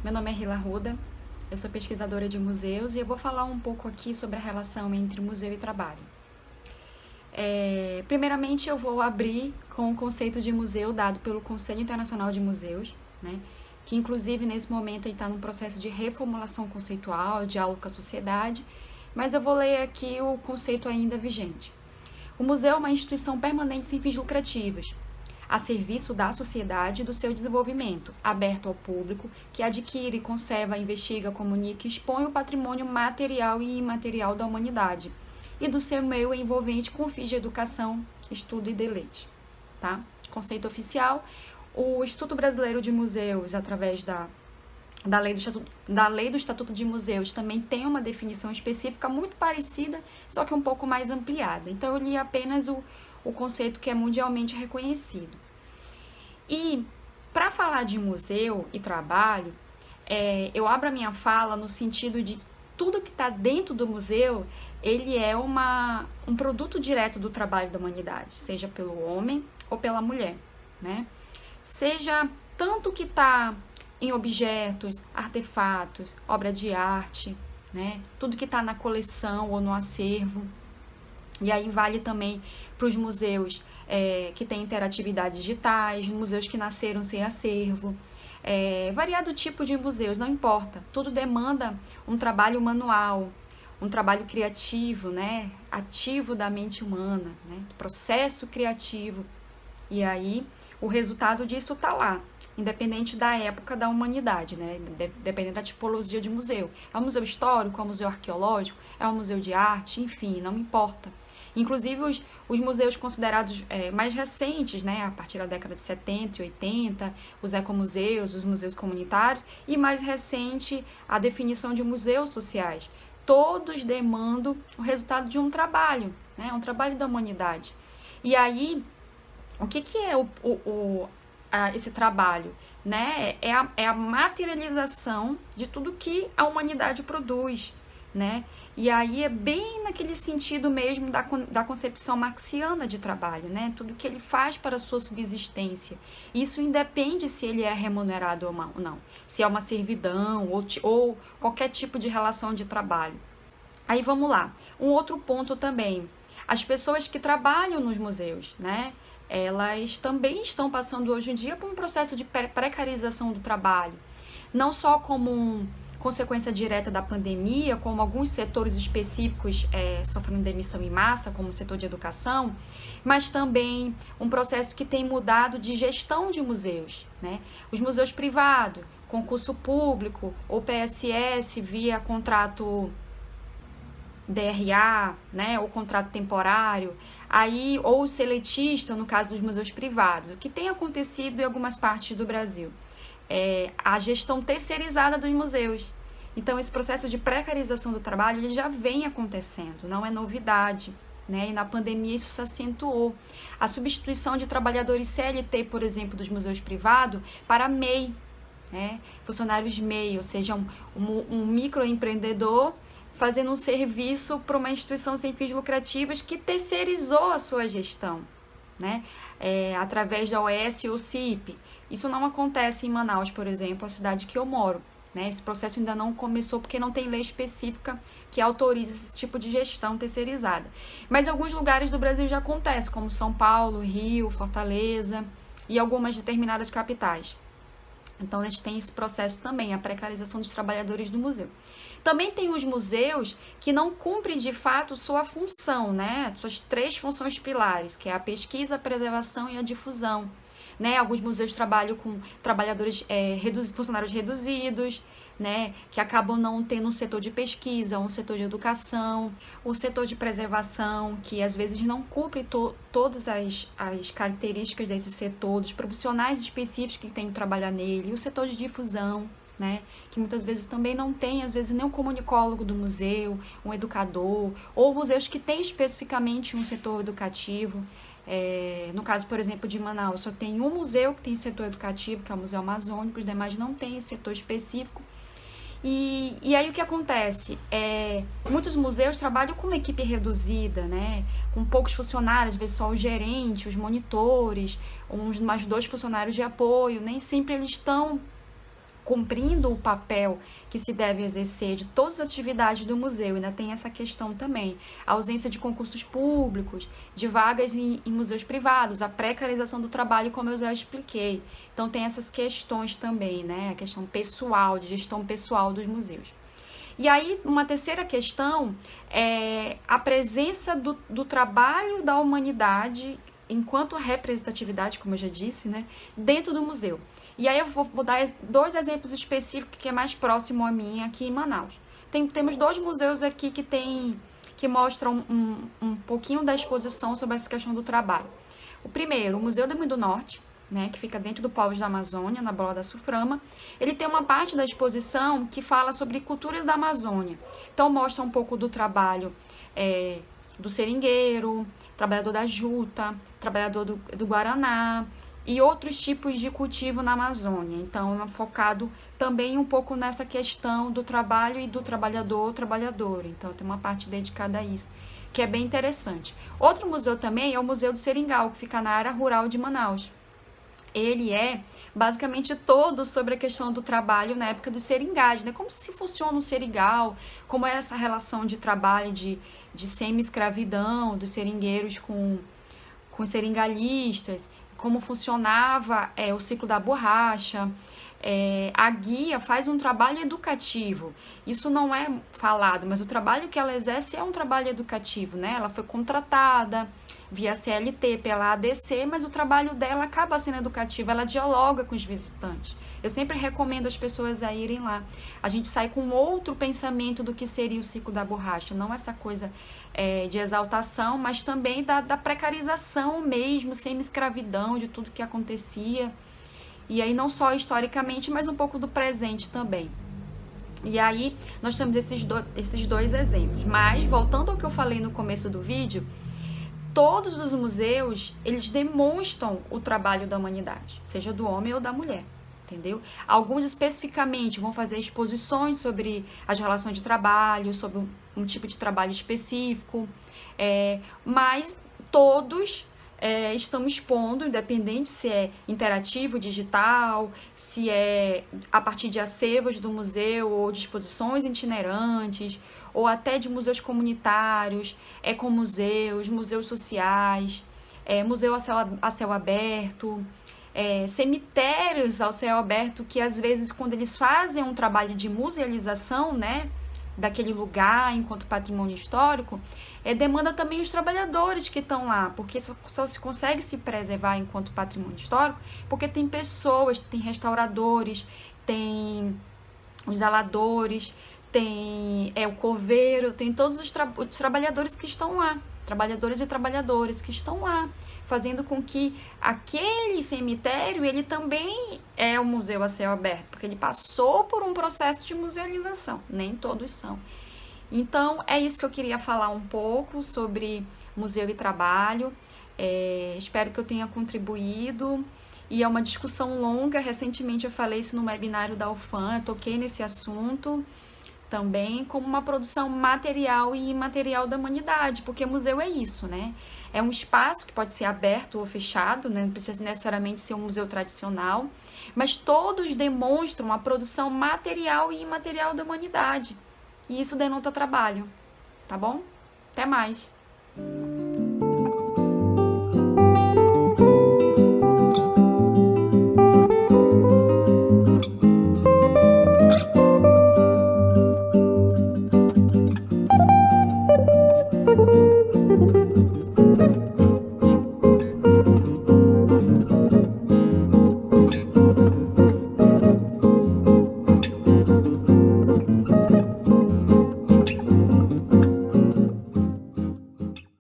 Meu nome é Rila Ruda, eu sou pesquisadora de museus e eu vou falar um pouco aqui sobre a relação entre museu e trabalho. Primeiramente, eu vou abrir com o conceito de museu dado pelo Conselho Internacional de Museus, né, que inclusive nesse momento está num processo de reformulação conceitual, diálogo com a sociedade, mas eu vou ler aqui o conceito ainda vigente. O museu é uma instituição permanente sem fins lucrativos, a serviço da sociedade e do seu desenvolvimento, aberto ao público, que adquire, conserva, investiga, comunica e expõe o patrimônio material e imaterial da humanidade e do seu meio envolvente com fins de educação, estudo e deleite. Tá? Conceito oficial: o Instituto Brasileiro de Museus, através da lei do Estatuto de Museus, também tem uma definição específica muito parecida, só que um pouco mais ampliada. Então, eu li apenas o conceito que é mundialmente reconhecido. E, para falar de museu e trabalho, eu abro a minha fala no sentido de tudo que está dentro do museu, ele é um produto direto do trabalho da humanidade, seja pelo homem ou pela mulher, né? Seja tanto que está em objetos, artefatos, obra de arte, né? Tudo que está na coleção ou no acervo. E aí vale também para os museus que têm interatividade digitais, museus que nasceram sem acervo, variado tipo de museus, não importa. Tudo demanda um trabalho manual, um trabalho criativo, né? Ativo da mente humana, né? Processo criativo. E aí o resultado disso está lá, independente da época da humanidade, né? Dependendo da tipologia de museu. É um museu histórico, é um museu arqueológico, é um museu de arte, enfim, não importa. Inclusive os museus considerados mais recentes, né, a partir da década de 70 e 80, os ecomuseus, os museus comunitários, e mais recente a definição de museus sociais. Todos demandam o resultado de um trabalho, né, um trabalho da humanidade. E aí, o que é esse trabalho? Né? É a materialização de tudo que a humanidade produz, né? E aí é bem naquele sentido mesmo da concepção marxiana de trabalho, né? Tudo que ele faz para a sua subsistência. Isso independe se ele é remunerado ou não, se é uma servidão ou qualquer tipo de relação de trabalho. Aí vamos lá. Um outro ponto também. As pessoas que trabalham nos museus, né? Elas também estão passando hoje em dia por um processo de precarização do trabalho. Não só como consequência direta da pandemia, como alguns setores específicos sofrendo demissão em massa, como o setor de educação, mas também um processo que tem mudado de gestão de museus, né? Os museus privados, concurso público ou PSS via contrato DRA, né, ou contrato temporário, aí, ou seletista, no caso dos museus privados. O que tem acontecido em algumas partes do Brasil? A gestão terceirizada dos museus. Então, esse processo de precarização do trabalho ele já vem acontecendo, não é novidade, né? E na pandemia isso se acentuou. A substituição de trabalhadores CLT, por exemplo, dos museus privados, para MEI, né? Funcionários MEI, ou seja, um microempreendedor fazendo um serviço para uma instituição sem fins lucrativos que terceirizou a sua gestão, né? Através da OS ou CIP. Isso não acontece em Manaus, por exemplo, a cidade que eu moro, né? Esse processo ainda não começou porque não tem lei específica que autorize esse tipo de gestão terceirizada. Mas em alguns lugares do Brasil já acontece, como São Paulo, Rio, Fortaleza e algumas determinadas capitais. Então, a gente tem esse processo também, a precarização dos trabalhadores do museu. Também tem os museus que não cumprem de fato sua função, né? Suas 3 funções pilares, que é a pesquisa, a preservação e a difusão. Né? Alguns museus trabalham com trabalhadores, funcionários reduzidos, né? Que acabam não tendo um setor de pesquisa, um setor de educação, um setor de preservação, que às vezes não cumpre todas as características desse setor, dos profissionais específicos que têm que trabalhar nele, e o setor de difusão, né? Que muitas vezes também não tem, às vezes, nem um comunicólogo do museu, um educador, ou museus que têm especificamente um setor educativo. No caso, por exemplo, de Manaus, só tem um museu que tem setor educativo, que é o Museu Amazônico, os demais não têm esse setor específico. E aí o que acontece? Muitos museus trabalham com uma equipe reduzida, né? Com poucos funcionários, às vezes só o gerente, os monitores, mais 2 funcionários de apoio, nem sempre eles estão cumprindo o papel que se deve exercer de todas as atividades do museu. Ainda tem essa questão também, a ausência de concursos públicos, de vagas em museus privados, a precarização do trabalho, como eu já expliquei. Então tem essas questões também, né? A questão pessoal, de gestão pessoal dos museus. E aí, uma terceira questão é a presença do trabalho da humanidade enquanto representatividade, como eu já disse, né, dentro do museu. E aí eu vou dar 2 exemplos específicos que é mais próximo a mim aqui em Manaus. Temos 2 museus aqui que mostram um pouquinho da exposição sobre essa questão do trabalho. O primeiro, o Museu do Rio do Norte, né, que fica dentro do Povos da Amazônia, na Bola da Suframa. Ele tem uma parte da exposição que fala sobre culturas da Amazônia. Então, mostra um pouco do trabalho do seringueiro, trabalhador da juta, trabalhador do Guaraná e outros tipos de cultivo na Amazônia. Então, é focado também um pouco nessa questão do trabalho e do trabalhadora. Então, tem uma parte dedicada a isso, que é bem interessante. Outro museu também é o Museu do Seringal, que fica na área rural de Manaus. Ele é basicamente todo sobre a questão do trabalho na época dos seringais, né? Como se funciona um seringal, como é essa relação de trabalho de semi-escravidão dos seringueiros com seringalistas, como funcionava o ciclo da borracha. A guia faz um trabalho educativo. Isso não é falado, mas o trabalho que ela exerce é um trabalho educativo, né? Ela foi contratada via CLT pela ADC, mas o trabalho dela acaba sendo educativo, ela dialoga com os visitantes. Eu sempre recomendo as pessoas a irem lá. A gente sai com outro pensamento do que seria o ciclo da borracha, não essa coisa de exaltação, mas também da precarização mesmo, semi-escravidão, de tudo que acontecia. E aí não só historicamente, mas um pouco do presente também. E aí nós temos esses dois exemplos. Mas, voltando ao que eu falei no começo do vídeo, todos os museus, eles demonstram o trabalho da humanidade, seja do homem ou da mulher, entendeu? Alguns especificamente vão fazer exposições sobre as relações de trabalho, sobre um tipo de trabalho específico, mas todos estão expondo, independente se é interativo, digital, se é a partir de acervos do museu ou de exposições itinerantes, ou até de museus comunitários, ecomuseus, museus sociais, museu a céu aberto, cemitérios ao céu aberto, que às vezes quando eles fazem um trabalho de musealização, né, daquele lugar enquanto patrimônio histórico, demanda também os trabalhadores que estão lá, porque só se consegue se preservar enquanto patrimônio histórico, porque tem pessoas, tem restauradores, tem os zeladores, tem o coveiro, tem todos os trabalhadores que estão lá, trabalhadores e trabalhadoras que estão lá, fazendo com que aquele cemitério, ele também é um museu a céu aberto, porque ele passou por um processo de musealização, nem todos são. Então, é isso que eu queria falar um pouco sobre museu e trabalho, espero que eu tenha contribuído, e é uma discussão longa. Recentemente eu falei isso no webinário da UFAM, eu toquei nesse assunto também, como uma produção material e imaterial da humanidade, porque museu é isso, né? É um espaço que pode ser aberto ou fechado, né? Não precisa necessariamente ser um museu tradicional, mas todos demonstram a produção material e imaterial da humanidade, e isso denota trabalho, tá bom? Até mais!